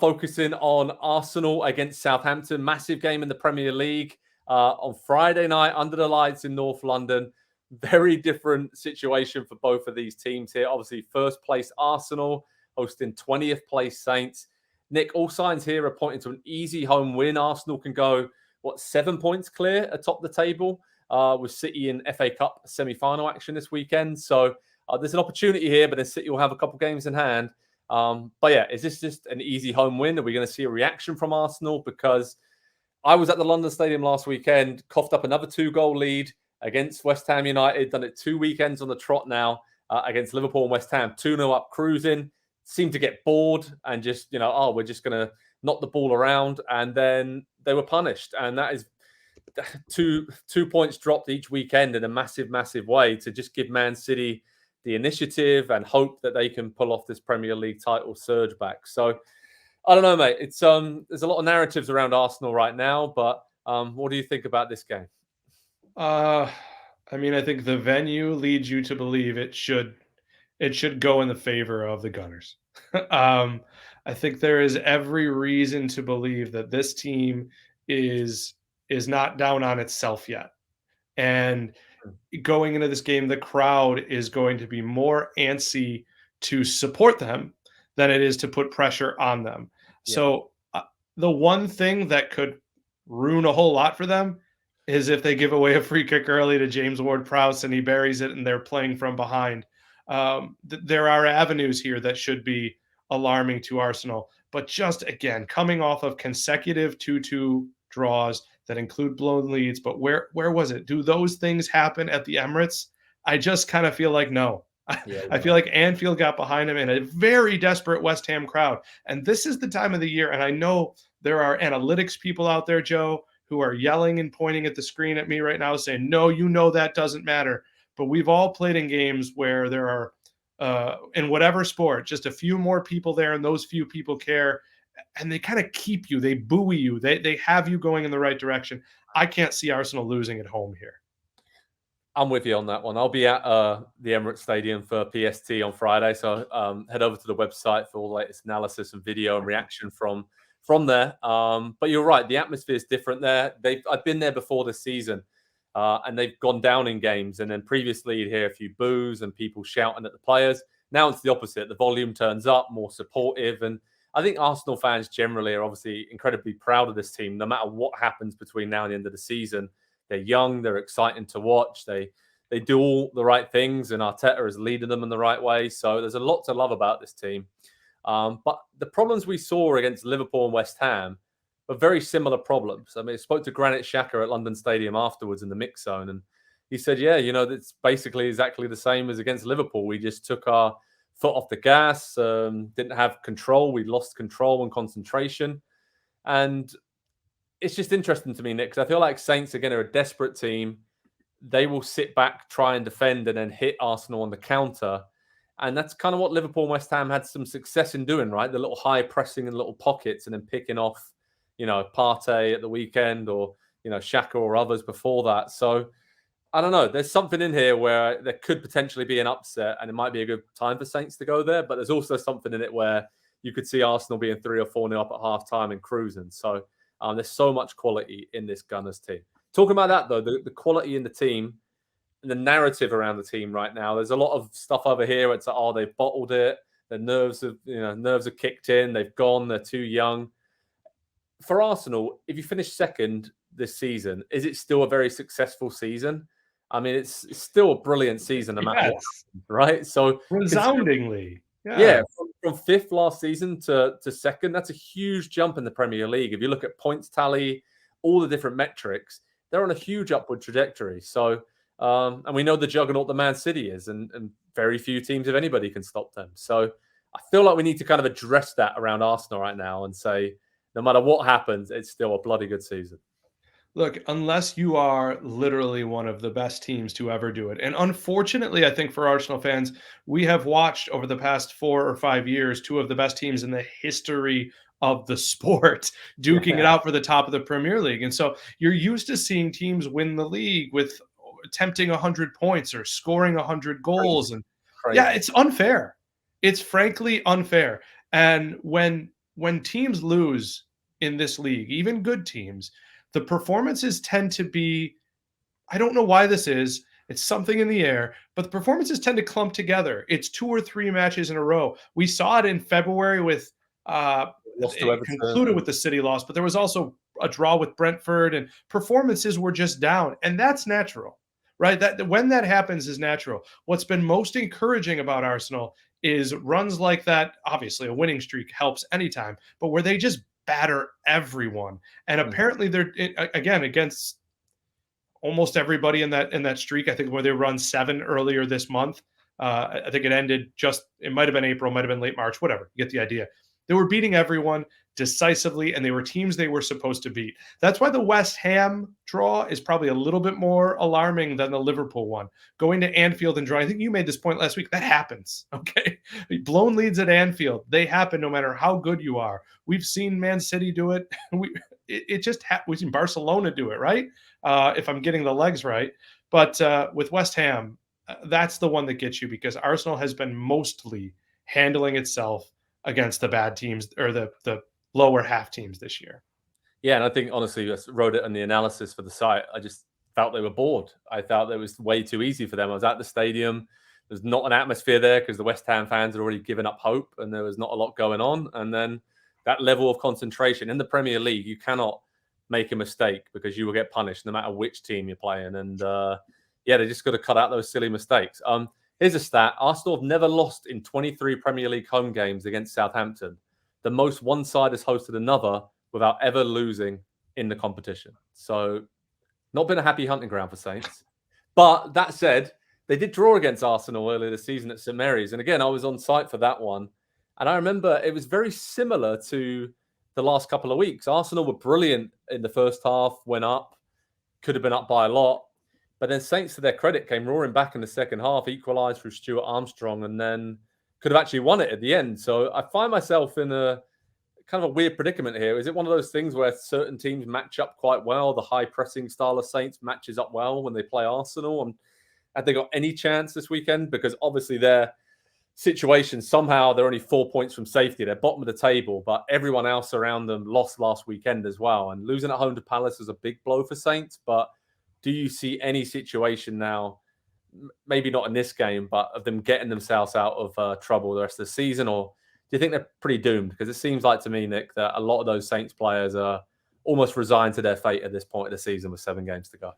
focusing on Arsenal against Southampton. Massive game in the Premier League on Friday night under the lights in North London. Very different situation for both of these teams here. Obviously, first place Arsenal hosting 20th place Saints. Nick, all signs here are pointing to an easy home win. Arsenal can go, 7 points clear atop the table with City in FA Cup semi-final action this weekend. So there's an opportunity here, but then City will have a couple games in hand. But yeah, is this just an easy home win? Are we going to see a reaction from Arsenal? Because I was at the London Stadium last weekend, coughed up another 2-goal lead against West Ham United, done it 2 weekends on the trot now against Liverpool and West Ham, 2-0 up cruising, seemed to get bored and just, we're just going to knock the ball around. And then they were punished. And that is two points dropped each weekend in a massive, massive way to just give Man City the initiative and hope that they can pull off this Premier League title surge back. So I don't know, mate. It's there's a lot of narratives around Arsenal right now, but what do you think about this game? I think the venue leads you to believe it should go in the favor of the Gunners. I think there is every reason to believe that this team is not down on itself yet. And going into this game, the crowd is going to be more antsy to support them than it is to put pressure on them. Yeah. So the one thing that could ruin a whole lot for them is if they give away a free kick early to James Ward-Prowse and he buries it and they're playing from behind. There are avenues here that should be alarming to Arsenal. But just, again, coming off of consecutive 2-2 draws that include blown leads, but where was it? Do those things happen at the Emirates? I just kind of feel like no. Yeah. I feel like Anfield got behind him in a very desperate West Ham crowd. And this is the time of the year, and I know there are analytics people out there, Joe, who are yelling and pointing at the screen at me right now saying, no, that doesn't matter. But we've all played in games where there are, in whatever sport, just a few more people there, and those few people care. And they kind of keep you. They buoy you. They have you going in the right direction. I can't see Arsenal losing at home here. I'm with you on that one. I'll be at the Emirates Stadium for PST on Friday. So head over to the website for all the latest analysis and video and reaction from there. But you're right. The atmosphere is different there. I've been there before this season. And they've gone down in games. And then previously you'd hear a few boos and people shouting at the players. Now it's the opposite. The volume turns up, more supportive. And I think Arsenal fans generally are obviously incredibly proud of this team, no matter what happens between now and the end of the season. They're young. They're exciting to watch. They do all the right things, and Arteta is leading them in the right way. So there's a lot to love about this team. But the problems we saw against Liverpool and West Ham were very similar problems. I spoke to Granit Xhaka at London Stadium afterwards in the mix zone, and he said, it's basically exactly the same as against Liverpool. We just took our foot off the gas, didn't have control. We lost control and concentration. And it's just interesting to me, Nick, because I feel like Saints, again, are a desperate team. They will sit back, try and defend, and then hit Arsenal on the counter. And that's kind of what Liverpool and West Ham had some success in doing, right? The little high pressing in little pockets and then picking off, Partey at the weekend or, Xhaka or others before that. So I don't know. There's something in here where there could potentially be an upset and it might be a good time for Saints to go there. But there's also something in it where you could see Arsenal being 3 or 4-0 up at half-time and cruising. So there's so much quality in this Gunners team. Talking about that, though, the quality in the team, the narrative around the team right now, there's a lot of stuff over here. It's like, they've bottled it. The nerves have kicked in. They've gone. They're too young. For Arsenal, if you finish second this season, is it still a very successful season? It's still a brilliant season, no matter what happens, right? So resoundingly, from fifth last season to second, that's a huge jump in the Premier League. If you look at points tally, all the different metrics, they're on a huge upward trajectory. So, and we know the juggernaut that Man City is, and very few teams, if anybody, can stop them. So I feel like we need to kind of address that around Arsenal right now and say, no matter what happens, it's still a bloody good season. Look, unless you are literally one of the best teams to ever do it. And unfortunately, I think for Arsenal fans, we have watched over the past 4 or 5 years, 2 of the best teams in the history of the sport duking it out for the top of the Premier League. And so you're used to seeing teams win the league with attempting 100 points or scoring 100 goals. And yeah, it's unfair. It's frankly unfair. And when when teams lose in this league, even good teams, the performances tend to be, I don't know why this is. It's something in the air, but the performances tend to clump together. It's 2 or 3 matches in a row. We saw it in February with Lost to it concluded Everton. with the City loss, but there was also a draw with Brentford, and performances were just down, and that's natural, right? That when that happens is natural. What's been most encouraging about Arsenal is runs like that. Obviously, a winning streak helps anytime, but where they just batter everyone, and apparently they're again against almost everybody in that streak. I think where they run 7 earlier this month. I think it ended it might have been April, might have been late March, whatever. You get the idea. They were beating everyone decisively, and they were teams they were supposed to beat. That's why the West Ham draw is probably a little bit more alarming than the Liverpool one. Going to Anfield and drawing, I think you made this point last week, that happens, okay? Blown leads at Anfield, they happen no matter how good you are. We've seen Man City do it. We've seen Barcelona do it, right? If I'm getting the legs right. But with West Ham, that's the one that gets you, because Arsenal has been mostly handling itself against the bad teams, or the lower half teams this year. Yeah, and I think honestly, I wrote it in the analysis for the site. I just felt they were bored. I felt it was way too easy for them. I was at the stadium. There's not an atmosphere there because the West Ham fans had already given up hope, and there was not a lot going on. And then that level of concentration in the Premier League, you cannot make a mistake because you will get punished no matter which team you're playing. And yeah, they just got to cut out those silly mistakes. Here's a stat. Arsenal have never lost in 23 Premier League home games against Southampton. The most one side has hosted another without ever losing in the competition. So not been a happy hunting ground for Saints. But that said, they did draw against Arsenal earlier this season at St Mary's. And again, I was on site for that one. And I remember it was very similar to the last couple of weeks. Arsenal were brilliant in the first half, went up, could have been up by a lot. But then Saints, to their credit, came roaring back in the second half, equalised through Stuart Armstrong, and then could have actually won it at the end. So I find myself in a kind of a weird predicament here. Is it one of those things where certain teams match up quite well? The high pressing style of Saints matches up well when they play Arsenal. Have they got any chance this weekend? Because obviously their situation, somehow they're only 4 points from safety. They're bottom of the table, but everyone else around them lost last weekend as well. And losing at home to Palace is a big blow for Saints. But do you see any situation now, maybe not in this game, but of them getting themselves out of trouble the rest of the season? Or do you think they're pretty doomed? Because it seems like to me, Nick, that a lot of those Saints players are almost resigned to their fate at this point of the season with 7 games to go.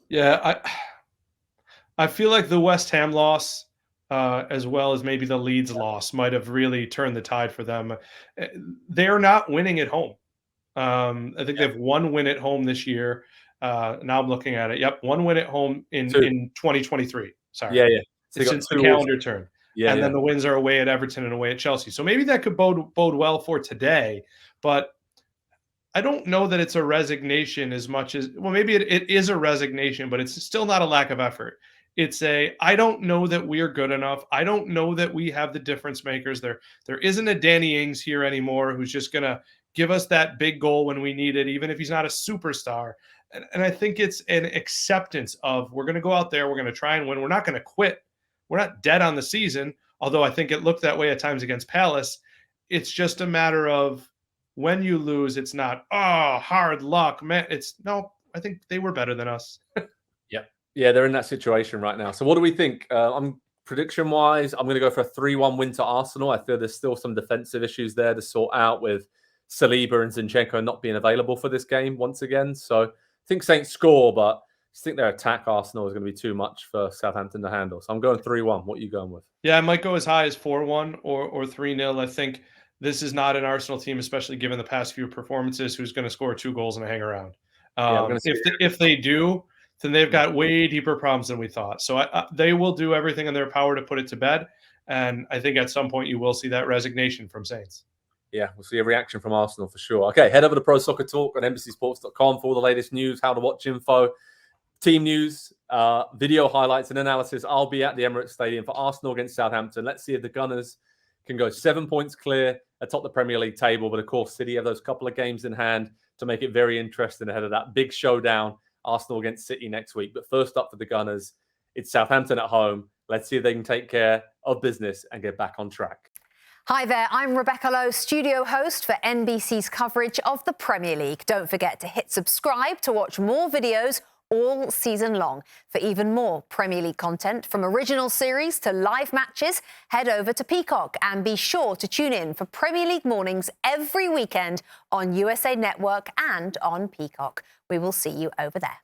Yeah, I feel like the West Ham loss, as well as maybe the Leeds loss, might have really turned the tide for them. They're not winning at home. I think they have 1 win at home this year. Now I'm looking at it. Yep, 1 win at home in 2023. Sorry. Yeah, yeah. So Since the calendar turn. Yeah, and then the wins are away at Everton and away at Chelsea. So maybe that could bode well for today. But I don't know that it's a resignation as much as, well, maybe it is a resignation, but it's still not a lack of effort. It's I don't know that we're good enough. I don't know that we have the difference makers. There isn't a Danny Ings here anymore who's just going to give us that big goal when we need it, even if he's not a superstar. And I think it's an acceptance of, we're going to go out there, we're going to try and win. We're not going to quit. We're not dead on the season, although I think it looked that way at times against Palace. It's just a matter of, when you lose, it's not, oh, hard luck, man. It's, no, I think they were better than us. Yeah, they're in that situation right now. So what do we think? Prediction-wise, I'm going to go for a 3-1 win to Arsenal. I feel there's still some defensive issues there to sort out with Saliba and Zinchenko not being available for this game once again. So I think Saints score, but I just think their attack, Arsenal, is going to be too much for Southampton to handle. So I'm going 3-1. What are you going with? Yeah, I might go as high as 4-1 or 3-0. I think this is not an Arsenal team, especially given the past few performances, who's going to score 2 goals and hang around. If they do, then they've got way deeper problems than we thought. So they will do everything in their power to put it to bed. And I think at some point you will see that resignation from Saints. Yeah, we'll see a reaction from Arsenal for sure. Okay, head over to Pro Soccer Talk on NBCSports.com for all the latest news, how to watch info, team news, video highlights and analysis. I'll be at the Emirates Stadium for Arsenal against Southampton. Let's see if the Gunners can go 7 points clear atop the Premier League table. But of course, City have those couple of games in hand to make it very interesting ahead of that big showdown, Arsenal against City next week. But first up for the Gunners, it's Southampton at home. Let's see if they can take care of business and get back on track. Hi there, I'm Rebecca Lowe, studio host for NBC's coverage of the Premier League. Don't forget to hit subscribe to watch more videos all season long. For even more Premier League content, from original series to live matches, head over to Peacock and be sure to tune in for Premier League mornings every weekend on USA Network and on Peacock. We will see you over there.